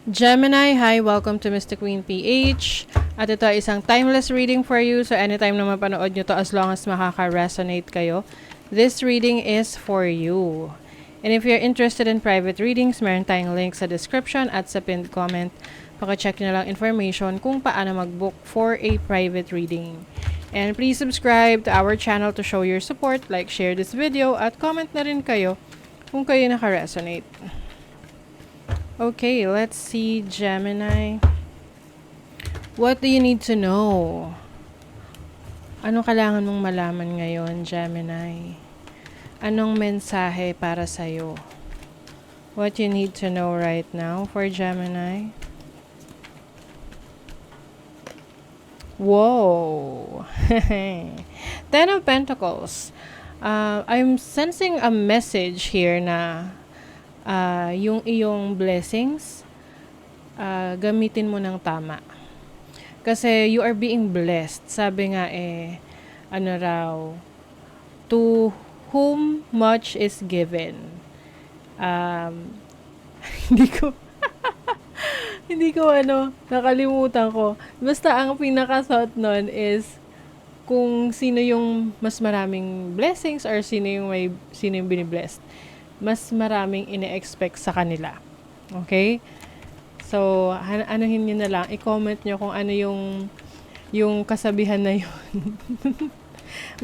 Gemini, hi! Welcome to Mystic Queen PH. At ito ay isang timeless reading for you. So anytime na mapanood nyo to, as long as makaka-resonate kayo, this reading is for you. And if you're interested in private readings, meron tayong link sa description at sa pinned comment. Paka-check nyo lang information kung paano mag-book for a private reading. And please subscribe to our channel to show your support, like, share this video, at comment na rin kayo kung kayo naka-resonate. Okay, let's see, Gemini. What do you need to know? Anong kailangan mong malaman ngayon, Gemini? Anong mensahe para sa'yo? What you need to know right now for Gemini? Whoa! Ten of Pentacles. I'm sensing a message here na yung iyong blessings, gamitin mo ng tama. Kasi you are being blessed. Sabi nga ano raw, to whom much is given. Hindi ko, hindi ko nakalimutan ko. Basta ang pinaka-thought nun is, kung sino yung mas maraming blessings or sino yung biniblessed, mas maraming ine-expect sa kanila. Okay? So, anuhin nyo na lang. I-comment nyo kung ano yung kasabihan na yun.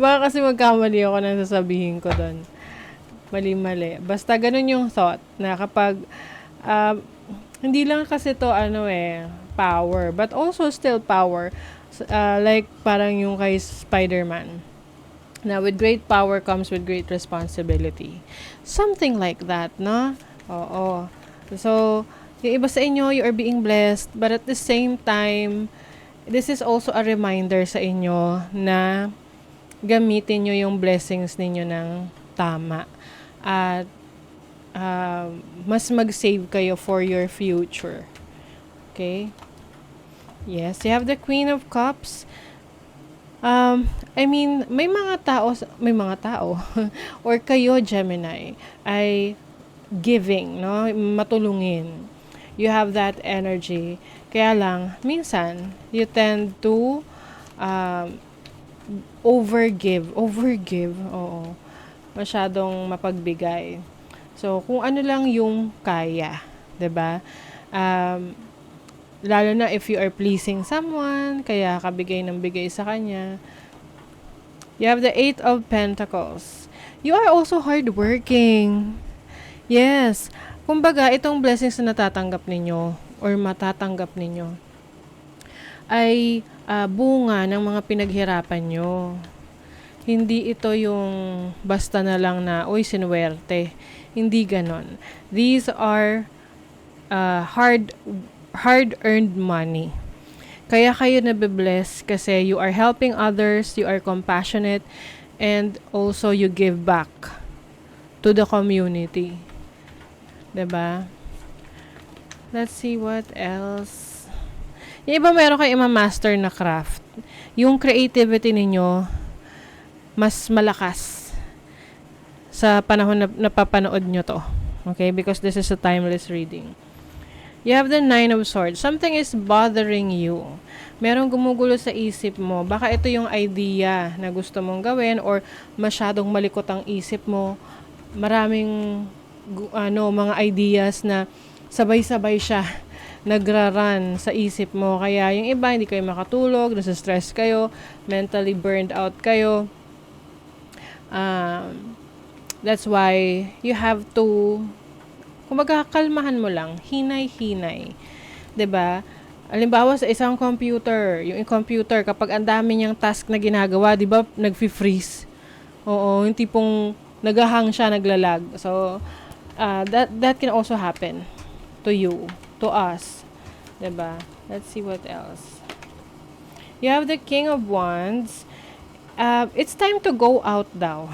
Baka kasi magkamali ako nang sasabihin ko doon. Mali-mali. Basta ganun yung thought na kapag hindi lang kasi to power, but also still power. Like parang yung kay Spider-Man. Now, with great power comes with great responsibility. Something like that, no? Oo. So, yung iba sa inyo, you are being blessed, but at the same time, this is also a reminder sa inyo na gamitin nyo yung blessings ninyo ng tama. At mas mag-save kayo for your future. Okay? Yes, you have the Queen of Cups. May mga tao or kayo, Gemini, ay giving, no? Matulungin. You have that energy. Kaya lang, minsan, you tend to overgive, oo. Masyadong mapagbigay. So, kung ano lang yung kaya, 'di ba? Lalo na if you are pleasing someone, kaya kabigay ng bigay sa kanya. You have the Eight of Pentacles. You are also hardworking. Yes. Kumbaga, itong blessings na natatanggap ninyo or matatanggap ninyo ay bunga ng mga pinaghirapan nyo. Hindi ito yung basta na lang na, uy, sinuwerte. Hindi ganon. These are hard-earned money. Kaya kayo nabibless kasi you are helping others, you are compassionate, and also you give back to the community. 'Di ba? Let's see what else. Yung iba meron kayo ma-master na craft. Yung creativity ninyo mas malakas sa panahon na napapanood nyo to. Okay? Because this is a timeless reading. You have the Nine of Swords. Something is bothering you. Merong gumugulo sa isip mo. Baka ito yung idea na gusto mong gawin or masyadong malikot ang isip mo. Maraming mga ideas na sabay-sabay siya nagra-run sa isip mo. Kaya yung iba hindi kayo makatulog, nasa-stress kayo, mentally burned out kayo. That's why you have to, kumbaga, kalmahan mo lang, hinay-hinay. 'Di ba? Halimbawa sa isang computer, yung computer kapag ang dami niyang task na ginagawa, 'di ba, nagfi-freeze. Oo, yung tipong nagahang siya, naglalag. So, that can also happen to you, to us. 'Di ba? Let's see what else. You have the King of Wands. It's time to go out daw.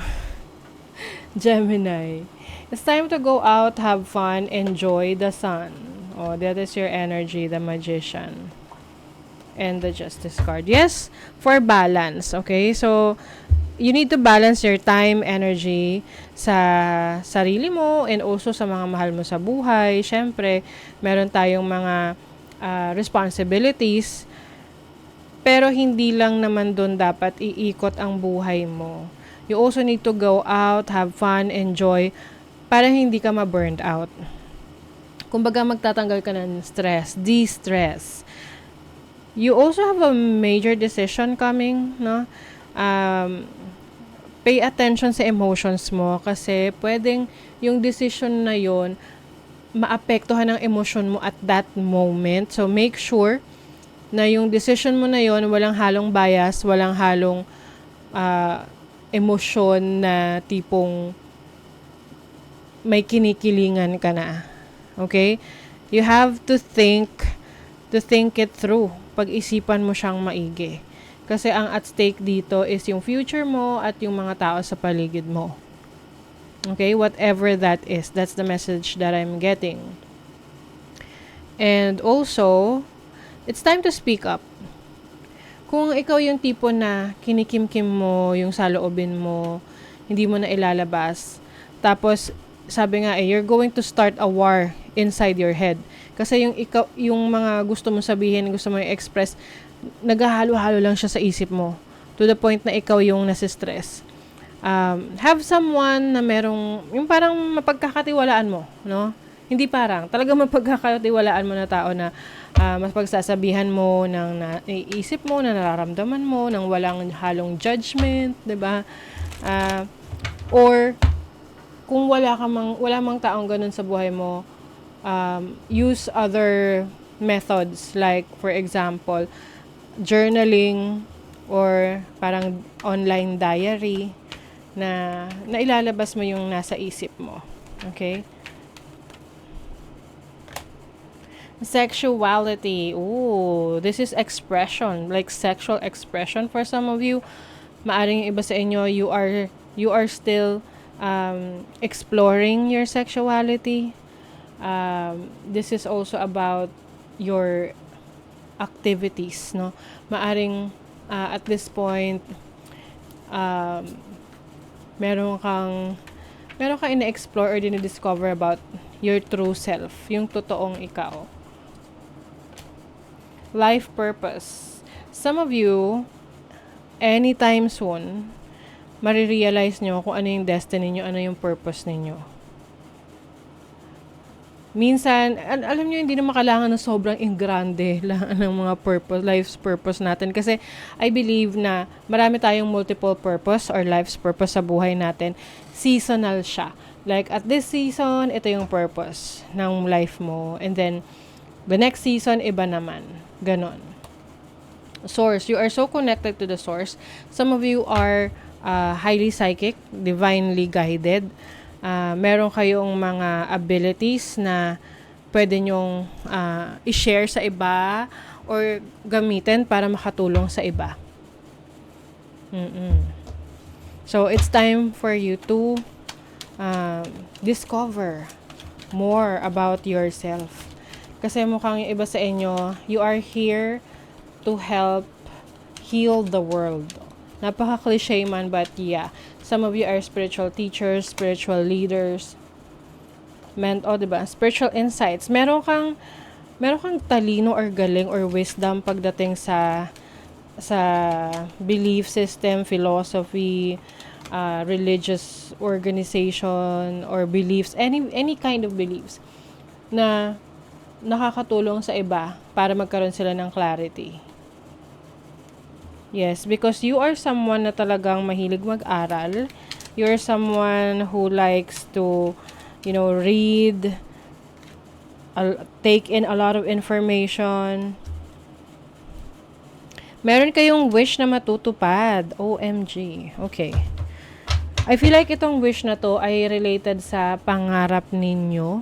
Gemini. It's time to go out, have fun, enjoy the sun. Oh, that is your energy, the Magician. And the Justice card. Yes, for balance. Okay? So, you need to balance your time, energy sa sarili mo and also sa mga mahal mo sa buhay. Syempre, meron tayong mga responsibilities, pero hindi lang naman doon dapat iikot ang buhay mo. You also need to go out, have fun, enjoy, para hindi ka ma-burned out. Kumbaga, magtatanggal ka ng stress, de-stress. You also have a major decision coming, no? Pay attention sa emotions mo kasi pwedeng yung decision na yon maapektuhan ang emotion mo at that moment. So, make sure na yung decision mo na yon walang halong bias, walang halong emosyon na tipong may kinikilingan ka na. Okay? You have to think it through. Pag-isipan mo siyang maigi. Kasi ang at stake dito is yung future mo at yung mga tao sa paligid mo. Okay? Whatever that is. That's the message that I'm getting. And also, it's time to speak up. Kung ikaw yung tipo na kinikimkim mo yung saloobin mo, hindi mo na ilalabas, tapos sabi nga you're going to start a war inside your head. Kasi yung mga gusto mo sabihin, gusto mo i-express, naghahalo-halo lang siya sa isip mo. To the point na ikaw yung nasistress. Have someone na merong, yung parang mapagkakatiwalaan mo, no? Hindi parang, talagang mapagkakatiwalaan mo na tao na mas pagsasabihan mo ng naiisip mo, na nararamdaman mo, ng walang halong judgment, 'di ba? Or kung wala mang taong ganun sa buhay mo, use other methods like, for example, journaling or parang online diary na ilalabas mo yung nasa isip mo. Okay? Sexuality. Ooh, this is expression, like sexual expression for some of you. Maaring iba sa inyo, you are still exploring your sexuality. This is also about your activities, no? Maaring at this point meron kang ina-explore or dinidiscover about your true self, yung totoong ikaw. Life purpose. Some of you, anytime soon, marirealize nyo kung ano yung destiny nyo, ano yung purpose ninyo. Minsan, alam nyo, hindi na makailangan ng sobrang ingrande lang ng mga purpose, life's purpose natin. Kasi, I believe na marami tayong multiple purpose or life's purpose sa buhay natin. Seasonal siya. Like, at this season, ito yung purpose ng life mo. And then, the next season, iba naman. Ganon. Source. You are so connected to the source. Some of you are highly psychic, divinely guided. Meron kayong mga abilities na pwede nyong i-share sa iba or gamitin para makatulong sa iba. So, it's time for you to discover more about yourself. Kasi mukhang yung iba sa inyo, you are here to help heal the world. Napaka-cliche man, but yeah. Some of you are spiritual teachers, spiritual leaders. Diba? Spiritual insights. Meron kang talino or galing or wisdom pagdating sa belief system, philosophy, religious organization or beliefs, any kind of beliefs na nakakatulong sa iba para magkaroon sila ng clarity. Yes, because you are someone na talagang mahilig mag-aral. You're someone who likes to, read, take in a lot of information. Meron kayong wish na matutupad. OMG. Okay. I feel like itong wish na to ay related sa pangarap ninyo.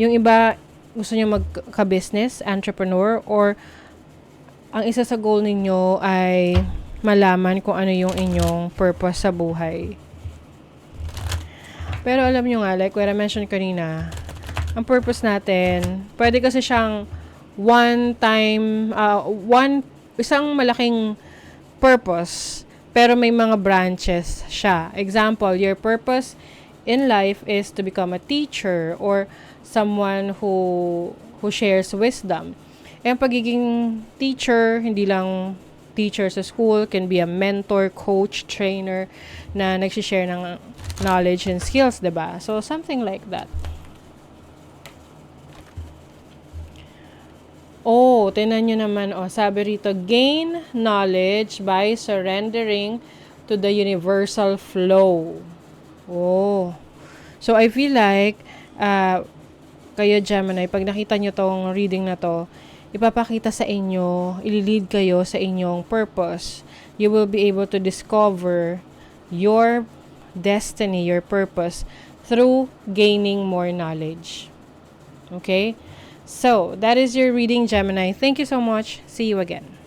Yung iba, gusto nyo magka-business, entrepreneur, or ang isa sa goal ninyo ay malaman kung ano yung inyong purpose sa buhay. Pero alam nyo nga, like what I mentioned kanina, ang purpose natin, pwede kasi siyang isang malaking purpose pero may mga branches siya. Example, your purpose in life is to become a teacher or someone who shares wisdom. Ang pagiging teacher, hindi lang teacher sa school, can be a mentor, coach, trainer na nagsishare ng knowledge and skills, 'di ba? So something like that. Oh, tinan nyo naman, sabi rito, gain knowledge by surrendering to the universal flow. Oh. So, I feel like, kayo Gemini, pag nakita nyo tong reading na to, ipapakita sa inyo, ililid kayo sa inyong purpose. You will be able to discover your destiny, your purpose, through gaining more knowledge. Okay? So, that is your reading, Gemini. Thank you so much. See you again.